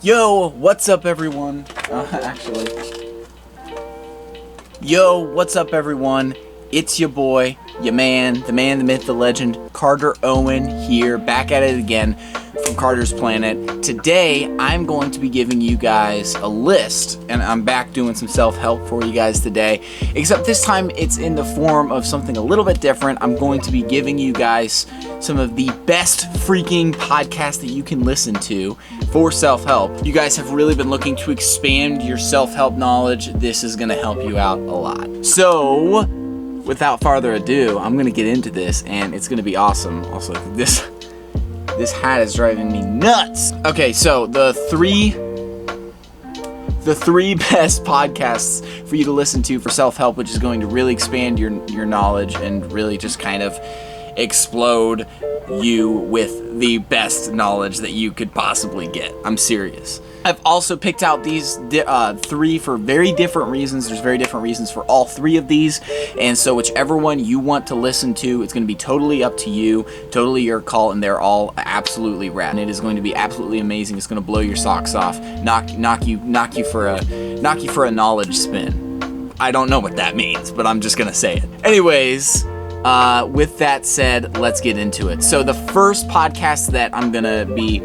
Yo, what's up everyone? Yo, what's up everyone? It's your boy, your man, the myth, the legend, Carter Owen here, back at it again from Carter's Planet. Today, I'm going to be giving you guys a list, and I'm back doing some self-help for you guys today, except this time it's in the form of something a little bit different. I'm going to be giving you guys some of the best freaking podcasts that you can listen to for self-help. You guys have really been looking to expand your self-help knowledge. This is going to help you out a lot. So, without farther ado, I'm going to get into this, and it's going to be awesome. Also, this hat is driving me nuts. Okay, so the three best podcasts for you to listen to for self-help, which is going to really expand your knowledge and really just kind of explode you with the best knowledge that you could possibly get. I'm serious. I've also picked out these three for very different reasons. There's very different reasons for all three of these, and so whichever one you want to listen to, it's going to be totally up to you, totally your call, and they're all absolutely rad. And it is going to be absolutely amazing. It's going to blow your socks off, knock you for a knowledge spin. I don't know what that means, but I'm just going to say it. Anyways, with that said, let's get into it. So the first podcast that I'm going to be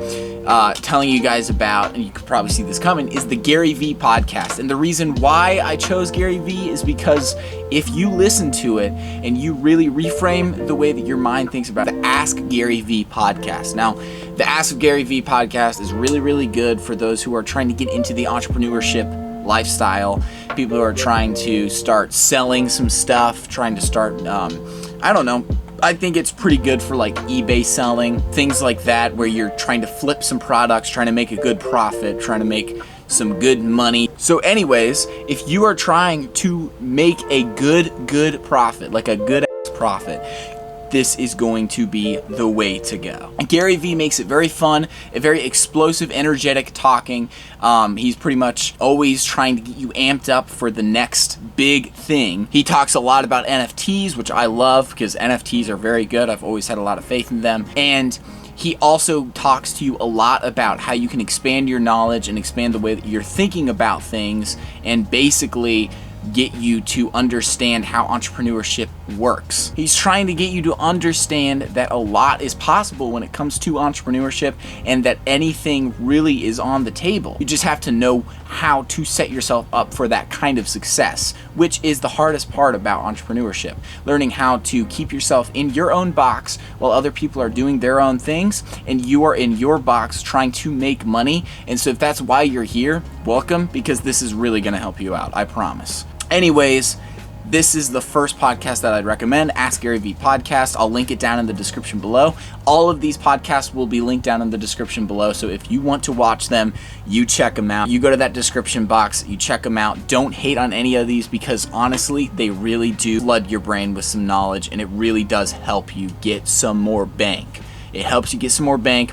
telling you guys about, and you could probably see this coming, is the Gary V podcast. And the reason why I chose Gary V is because if you listen to it and you really reframe the way that your mind thinks about the Ask Gary V podcast. Now, the Ask Gary V podcast is really, really good for those who are trying to get into the entrepreneurship lifestyle, people who are trying to start selling some stuff, trying to start, I think it's pretty good for like eBay selling, things like that, where you're trying to flip some products, trying to make a good profit, trying to make some good money. So anyways, if you are trying to make a good profit, like a good ass profit, this is going to be the way to go. And Gary V makes it very fun, a very explosive, energetic talking. He's pretty much always trying to get you amped up for the next big thing. He talks a lot about NFTs, which I love because NFTs are very good. I've always had a lot of faith in them. And he also talks to you a lot about how you can expand your knowledge and expand the way that you're thinking about things, and basically get you to understand how entrepreneurship works. He's trying to get you to understand that a lot is possible when it comes to entrepreneurship, and that anything really is on the table. You just have to know how to set yourself up for that kind of success, which is the hardest part about entrepreneurship. Learning how to keep yourself in your own box while other people are doing their own things, and you are in your box trying to make money. And so if that's why you're here, welcome, because this is really going to help you out, I promise. Anyways, this is the first podcast that I'd recommend, Ask Gary V podcast. I'll link it down in the description below. All of these podcasts will be linked down in the description below, so if you want to watch them, you check them out. You go to that description box, you check them out. Don't hate on any of these, because honestly, they really do flood your brain with some knowledge, and it really does help you get some more bank. It helps you get some more bang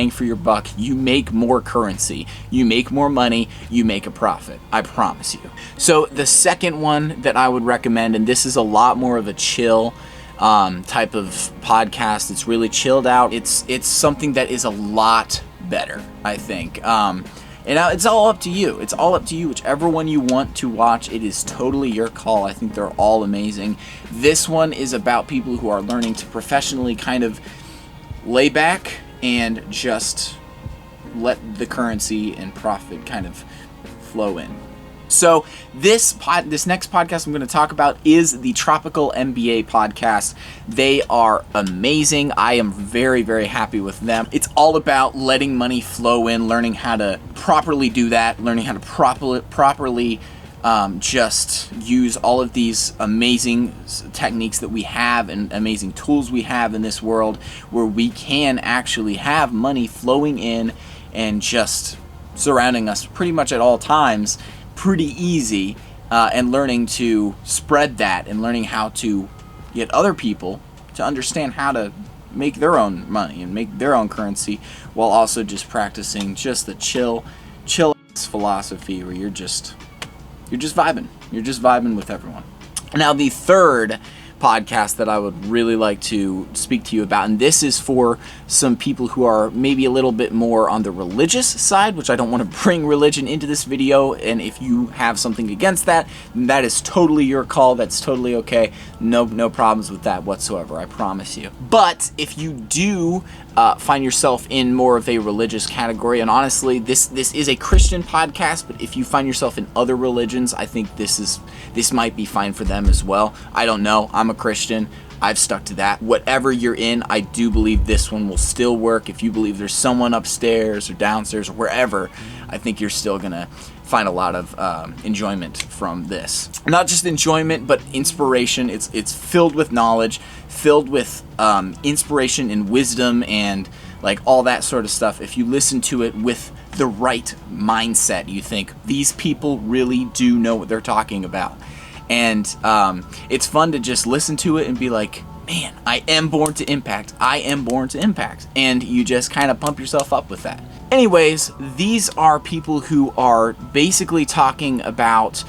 for your buck. You make more currency. You make more money. You make a profit. I promise you. So the second one that I would recommend, and this is a lot more of a chill type of podcast. It's really chilled out. It's something that is a lot better, I think. And now it's all up to you. It's all up to you. Whichever one you want to watch, it is totally your call. I think they're all amazing. This one is about people who are learning to professionally kind of lay back and just let the currency and profit kind of flow in. So this next podcast I'm going to talk about is the Tropical MBA podcast. They are amazing. I am very, very happy with them. It's all about letting money flow in, learning how to properly do that, learning how to properly just use all of these amazing techniques that we have and amazing tools we have in this world, where we can actually have money flowing in and just surrounding us pretty much at all times, pretty easy, and learning to spread that and learning how to get other people to understand how to make their own money and make their own currency, while also just practicing just the chill philosophy where you're just vibing. You're just vibing with everyone. Now, the third podcast that I would really like to speak to you about. And this is for some people who are maybe a little bit more on the religious side, which I don't want to bring religion into this video. And if you have something against that, that is totally your call. That's totally okay. No problems with that whatsoever, I promise you. But if you do find yourself in more of a religious category, and honestly, this is a Christian podcast, but if you find yourself in other religions, I think this might be fine for them as well. I don't know. I'm a Christian. I've stuck to that. Whatever you're in, I do believe this one will still work. If you believe there's someone upstairs or downstairs or wherever, I think you're still gonna find a lot of enjoyment from this. Not just enjoyment, but inspiration. It's filled with knowledge, filled with inspiration and wisdom and like all that sort of stuff. If you listen to it with the right mindset, you think these people really do know what they're talking about. And it's fun to just listen to it and be like, man, I am born to impact. I am born to impact. And you just kind of pump yourself up with that. Anyways, these are people who are basically talking about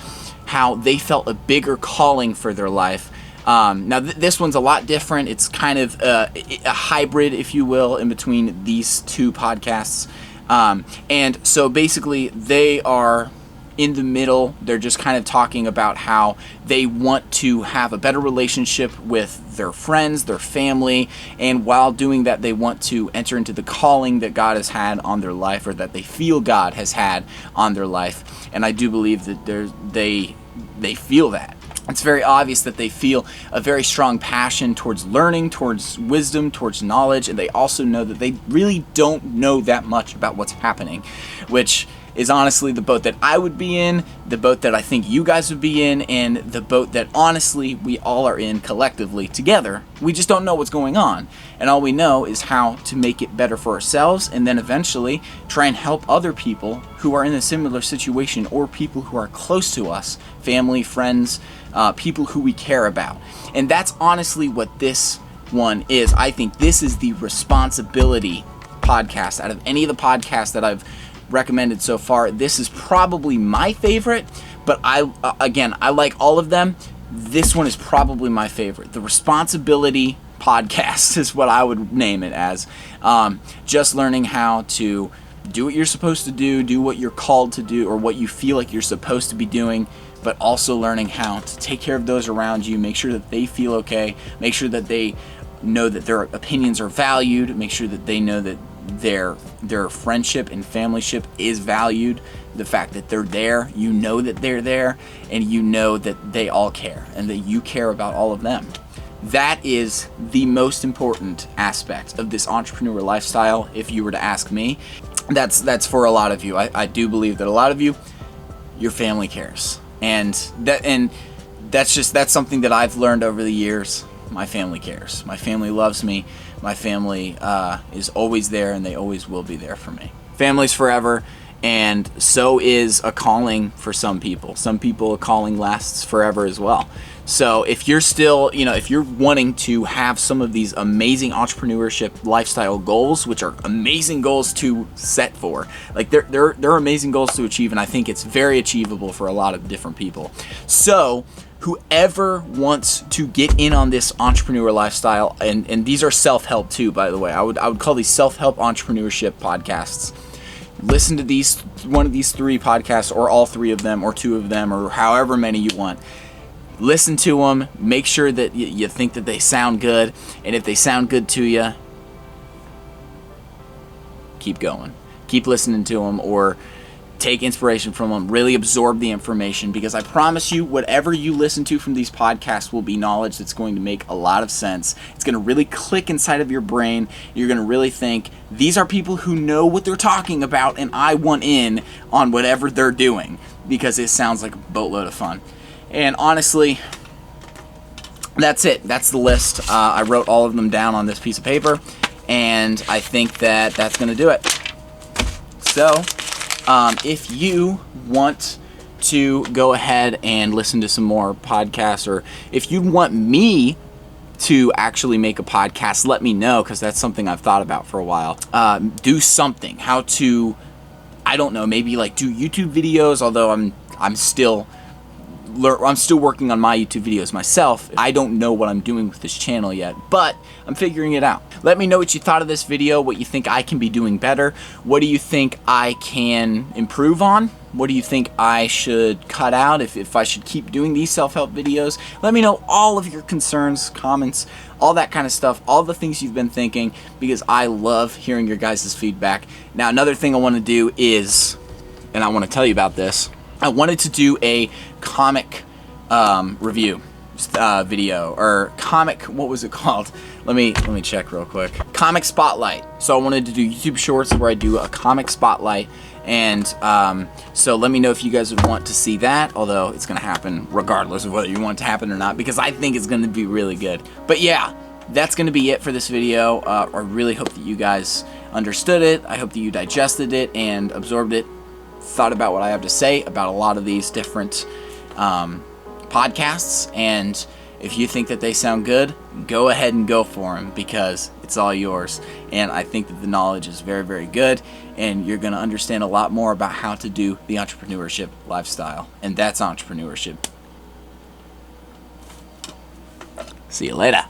how they felt a bigger calling for their life. Now, this one's a lot different. It's kind of a hybrid, if you will, in between these two podcasts. And so basically they are in the middle. They're just kind of talking about how they want to have a better relationship with their friends, their family, and while doing that, they want to enter into the calling that God has had on their life, or that they feel God has had on their life. And I do believe that they feel that. It's very obvious that they feel a very strong passion towards learning, towards wisdom, towards knowledge, and they also know that they really don't know that much about what's happening, which is honestly the boat that I would be in, the boat that I think you guys would be in, and the boat that honestly we all are in collectively together. We just don't know what's going on, and all we know is how to make it better for ourselves, and then eventually try and help other people who are in a similar situation, or people who are close to us, family, friends, people who we care about. And that's honestly what this one is. I think this is the responsibility podcast. Out of any of the podcasts that I've recommended so far, this is probably my favorite, but I like all of them. This one is probably my favorite. The responsibility podcast is what I would name it as. Just learning how to do what you're supposed to do what you're called to do, or what you feel like you're supposed to be doing, but also learning how to take care of those around you, make sure that they feel okay, make sure that they know that their opinions are valued, make sure that they know that their friendship and familyship is valued, the fact that they're there, you know that they're there, and you know that they all care and that you care about all of them. That is the most important aspect of this entrepreneur lifestyle, if you were to ask me. That's for a lot of you. I do believe that a lot of you, your family cares, and that's something that I've learned over the years. My family cares. My family loves me. My family is always there, and they always will be there for me. Family's forever, and so is a calling for some people. Some people, a calling lasts forever as well. So if you're still, if you're wanting to have some of these amazing entrepreneurship lifestyle goals, which are amazing goals to set for, like they're amazing goals to achieve, and I think it's very achievable for a lot of different people. So whoever wants to get in on this entrepreneur lifestyle, and these are self-help too, by the way. I would call these self-help entrepreneurship podcasts. Listen to one of these three podcasts, or all three of them, or two of them, or however many you want. Listen to them. Make sure that you think that they sound good, and if they sound good to you, keep going. Keep listening to them, or take inspiration from them, really absorb the information, because I promise you, whatever you listen to from these podcasts will be knowledge that's going to make a lot of sense. It's going to really click inside of your brain. You're going to really think, these are people who know what they're talking about, and I want in on whatever they're doing, because it sounds like a boatload of fun. And honestly, that's it. That's the list. I wrote all of them down on this piece of paper, and I think that that's going to do it. So if you want to go ahead and listen to some more podcasts, or if you want me to actually make a podcast, let me know, because that's something I've thought about for a while. Do something. How to, I don't know, maybe like do YouTube videos, although I'm still I'm still working on my YouTube videos myself. I don't know what I'm doing with this channel yet, but I'm figuring it out. Let me know what you thought of this video, what you think I can be doing better. What do you think I can improve on? What do you think I should cut out if I should keep doing these self-help videos? Let me know all of your concerns, comments, all that kind of stuff, all the things you've been thinking, because I love hearing your guys' feedback. Now, another thing I want to do is, and I want to tell you about this, I wanted to do a comic review video, or comic, what was it called? Let me check real quick. Comic Spotlight. So I wanted to do YouTube Shorts where I do a comic spotlight, and so let me know if you guys would want to see that, although it's gonna happen regardless of whether you want it to happen or not, because I think it's gonna be really good. But yeah, that's gonna be it for this video. I really hope that you guys understood it. I hope that you digested it and absorbed it, thought about what I have to say about a lot of these different podcasts, and if you think that they sound good, go ahead and go for them, because it's all yours. And I think that the knowledge is very, very good, and you're going to understand a lot more about how to do the entrepreneurship lifestyle, and that's entrepreneurship. See you later.